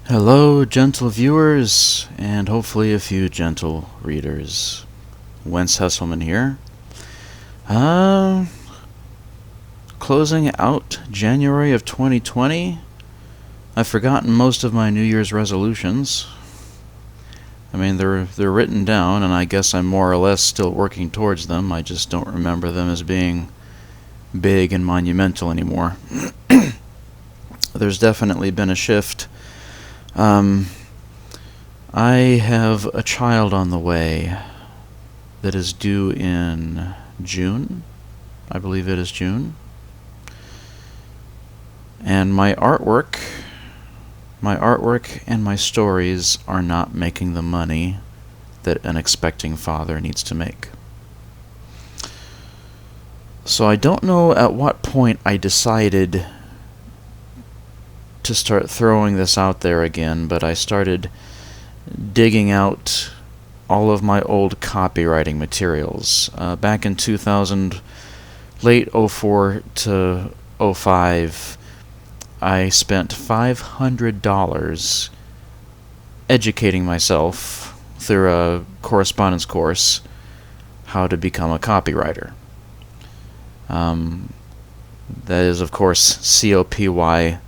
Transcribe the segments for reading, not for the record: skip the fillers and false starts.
Hello, gentle viewers, and hopefully a few gentle readers. Wentz Hesselman here. Closing out January of 2020. I've forgotten most of my New Year's resolutions. I mean, they're written down, and I guess I'm more or less still working towards them. I just don't remember them as being big and monumental anymore. There's definitely been a shift. I have a child on the way that is due in June. I believe it is June. And my artwork and my stories are not making the money that an expecting father needs to make. So I don't know at what point I decided to start throwing this out there again, but I started digging out all of my old copywriting materials. Back in 2000, late 04 to 05, I spent $500 educating myself through a correspondence course how to become a copywriter. That is, of course, copywriter,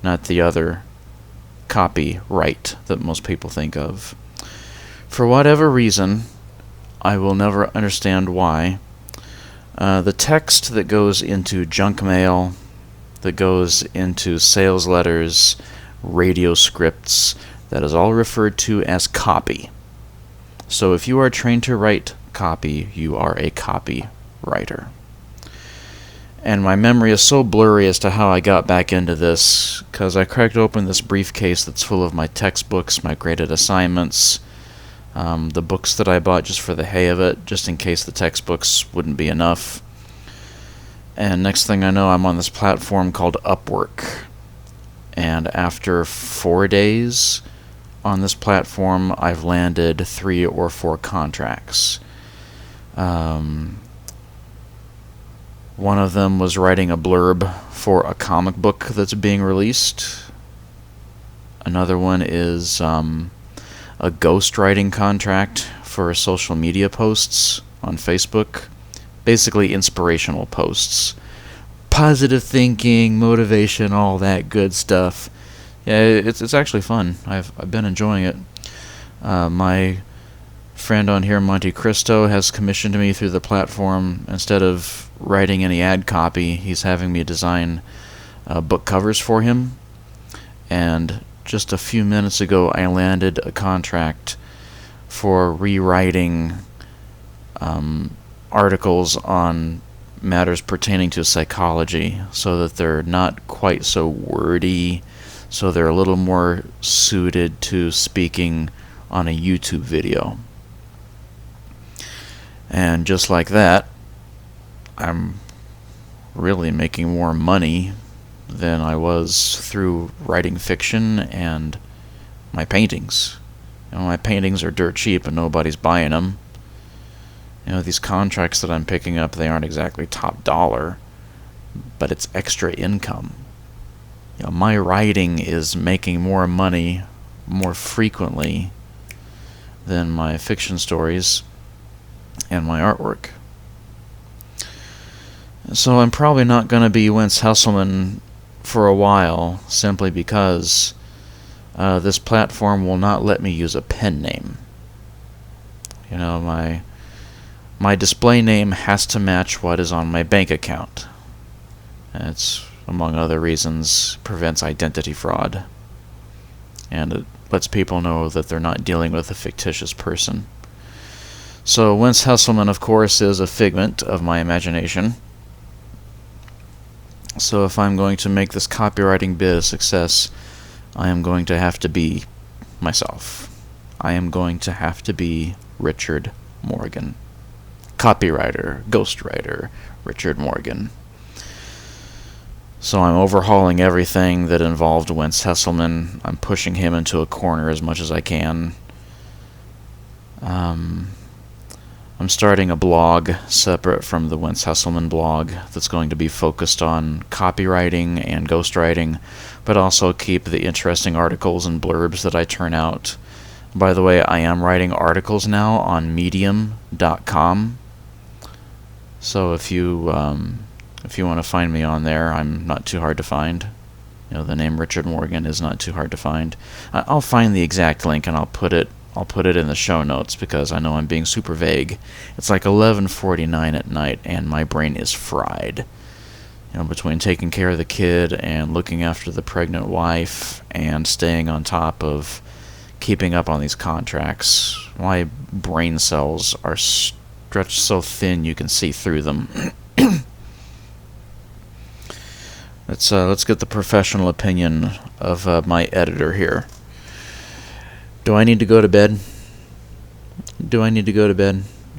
not the other copyright that most people think of. For whatever reason, I will never understand why, the text that goes into junk mail, that goes into sales letters, radio scripts, that is all referred to as copy. So if you are trained to write copy, you are a copywriter. And my memory is so blurry as to how I got back into this, because I cracked open this briefcase that's full of my textbooks, my graded assignments, the books that I bought just for the hay of it, just in case the textbooks wouldn't be enough. And next thing I know, I'm on this platform called Upwork. And after 4 days on this platform, I've landed 3 or 4 contracts. One of them was writing a blurb for a comic book that's being released. Another one is a ghostwriting contract for social media posts on Facebook. Basically inspirational posts. Positive thinking, motivation, all that good stuff. Yeah, it's actually fun. I've been enjoying it. My friend on here, Monte Cristo, has commissioned me through the platform. Instead of writing any ad copy, he's having me design book covers for him. And just a few minutes ago, I landed a contract for rewriting articles on matters pertaining to psychology, so that they're not quite so wordy, so they're a little more suited to speaking on a YouTube video. And just like that, I'm really making more money than I was through writing fiction and my paintings. My paintings are dirt cheap and nobody's buying them. These contracts that I'm picking up, they aren't exactly top dollar, but it's extra income. My writing is making more money more frequently than my fiction stories and my artwork. So I'm probably not going to be Wentz Hesselman for a while, simply because this platform will not let me use a pen name. My display name has to match what is on my bank account. It's, among other reasons, prevents identity fraud. And it lets people know that they're not dealing with a fictitious person. So Wentz Hesselman, of course, is a figment of my imagination. So if I'm going to make this copywriting bit a success, I am going to have to be myself. I am going to have to be Richard Morgan. Copywriter, ghostwriter, Richard Morgan. So I'm overhauling everything that involved Wentz Hesselman. I'm pushing him into a corner as much as I can. I'm I'm starting a blog separate from the Wentz Hesselman blog that's going to be focused on copywriting and ghostwriting, but also keep the interesting articles and blurbs that I turn out. By the way, I am writing articles now on medium.com. So if you want to find me on there, I'm not too hard to find. The name Richard Morgan is not too hard to find. I'll find the exact link and I'll put it in the show notes, because I know I'm being super vague. It's like 11:49 at night and my brain is fried. Between taking care of the kid and looking after the pregnant wife and staying on top of keeping up on these contracts, my brain cells are stretched so thin you can see through them. Let's get the professional opinion of my editor here. Do I need to go to bed?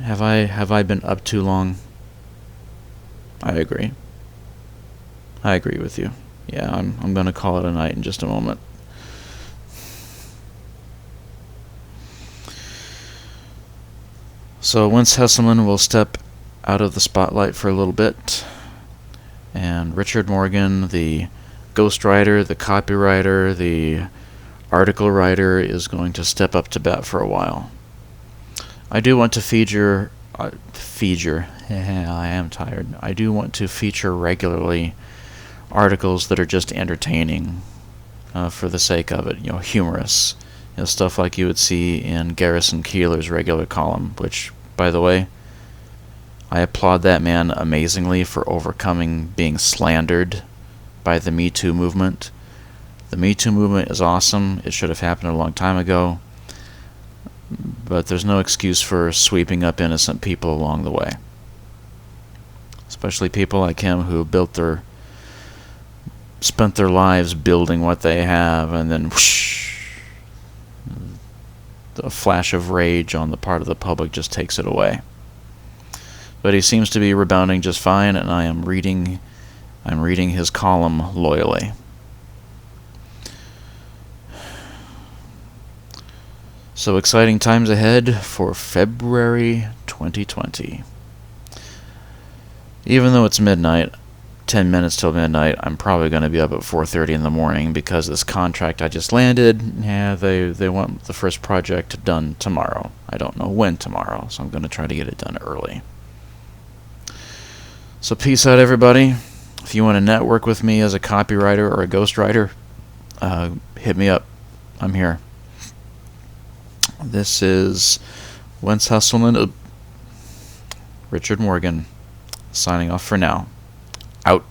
Have I been up too long? I agree with you. Yeah, I'm going to call it a night in just a moment. So Wentz Hesselman will step out of the spotlight for a little bit, and Richard Morgan, the ghostwriter, the copywriter, the article writer, is going to step up to bat for a while. I do want to feature I am tired. I do want to feature regularly articles that are just entertaining, for the sake of it, humorous. Stuff like you would see in Garrison Keillor's regular column, which, by the way, I applaud that man amazingly for overcoming being slandered by the Me Too movement. The Me Too movement is awesome. It should have happened a long time ago. But there's no excuse for sweeping up innocent people along the way. Especially people like him who spent their lives building what they have, and then whoosh, the flash of rage on the part of the public just takes it away. But he seems to be rebounding just fine, and I'm reading his column loyally. So exciting times ahead for February 2020. Even though it's midnight, 10 minutes till midnight, I'm probably going to be up at 4:30 in the morning, because this contract I just landed, they want the first project done tomorrow. I don't know when tomorrow, so I'm going to try to get it done early. So peace out, everybody. If you want to network with me as a copywriter or a ghostwriter, hit me up. I'm here. This is Wentz Hesselman, Richard Morgan, signing off for now. Out.